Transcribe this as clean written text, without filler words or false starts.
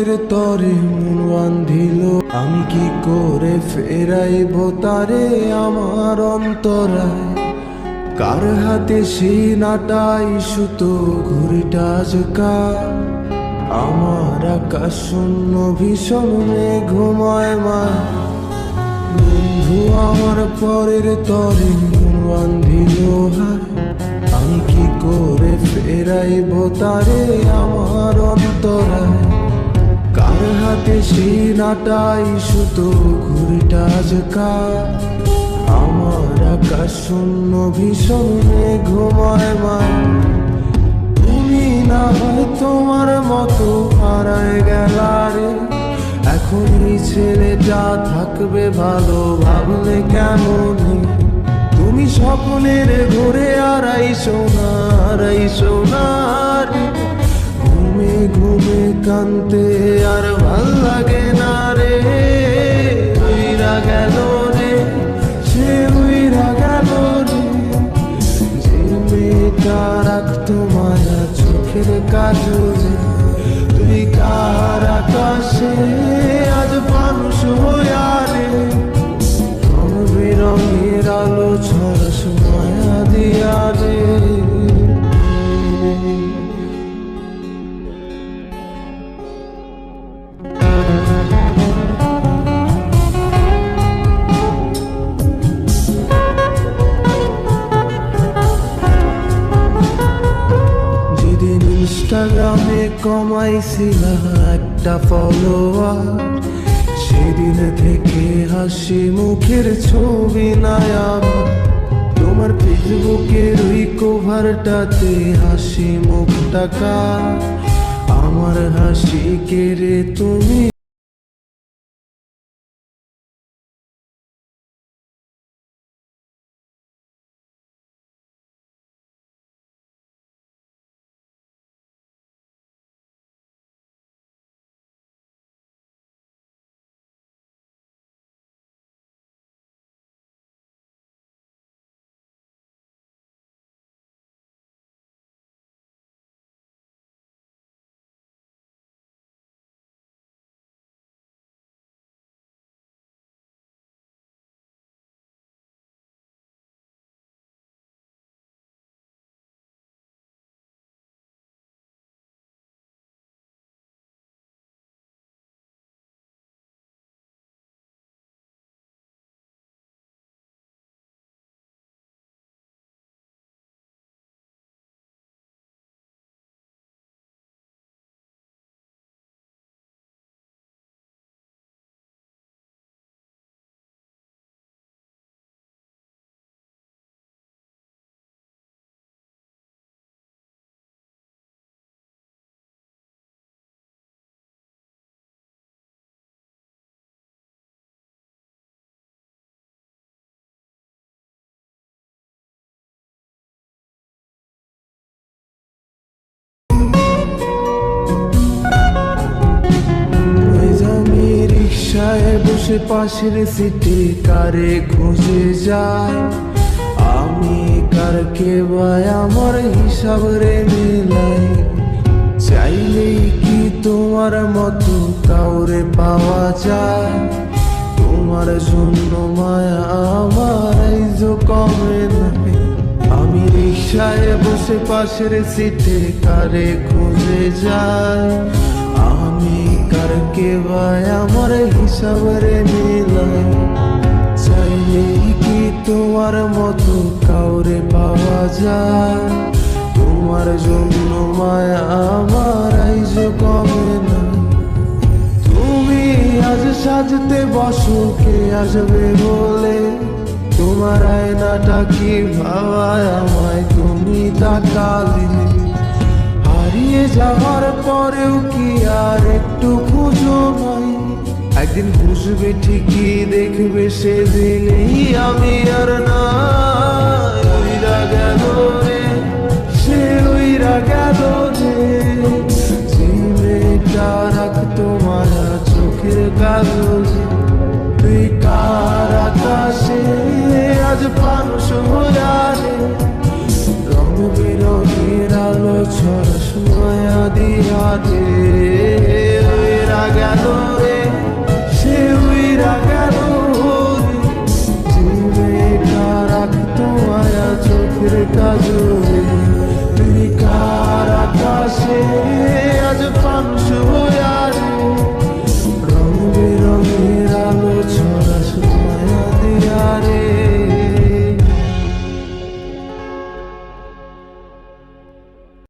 পরের তরে মন বান্ধিল, আমি কি করে ফেরাইব তারে আমার অন্তরায়। কার হাতে সেই নাটাই সুতো ঘুরিটা আজকাল, আমার আকাশ শূন্য ভীষণ মেঘময় মায়। বন্ধু আমার পরের তরে মন বান্ধিল হায়, আমি কি করে ফেরাইব তারে আমার অন্তরায়। কার হাতে সেই নাটাই সুতো ঘুরিটা আজকাল, আমার আকাশ শূন্য ভীষণ মেঘময় মায়। তুমি না হয় তোমার মতো হারায় গেলারে, এখন এই ছেলেটা থাকবে ভালো ভাবলে কেমন। তুমি স্বপ্নের ঘুরে আড়াইশো না রে, ঘুমে ঘুমে কানতে আর ভাল লাগে না রে। উইরা গেল রে, সে উইরা গেল রে, যে মেয়েটা রাখতো মায়া চোখের কাজলে। তুই কার আকাশে আজ মানুষ হইয়া রে, রং বেরঙের আলো ছড়াস মায়া দিয়া রে। যেদিন ইনস্টাগ্রামে কমাইছিলা একটা ফলোয়ার, সেদিন থেকে হাসি মুখের ছবি নাই আমার। তোমার ফেসবুকের ওই কভারটাতে হাসি মুখটা কার, আমার হাসি কেড়ে তুমি। বসে পাশের সিটে কারে খুঁজে যায়, আমি কারকে ভাই আমার হিসাব রে মেলাই। চাইলেই কি তোমার মতো কাউরে পাওয়া যায়, তোমার জন্য মায়া আমার আইজো কমে নাই। আমি রিক্সায় বসে পাশের সিটে কারে খুঁজে যায়, আমি কারকে ভাই আমার হিসাব রে মিলাই। চাইলেই কি তোমার মতো কাউরে পাওয়া যায়, তোমার জন্য মায়া আমার আইজো কমে না। তুমি আজ সাজতে বসো কে আসবে বলে, তোমার আয়নাটা কি ভাবায় আমায় তুমি তাকালে। হারিয়ে যাওয়ার পরেও কি আর একটু খুঁজো নাই, একদিন বুঝবে ঠিকই দেখবে সেদিনই আমি আর না। উইরা গেল রে, সে উইরা গেল রে, যে মেয়েটা রাখতো মায়া চোখের কাজলে। তুই কার আকাশে আজ মানুষ হইয়া রে, রং বেরঙের আলো ছড়াস মায়া দিয়া রে।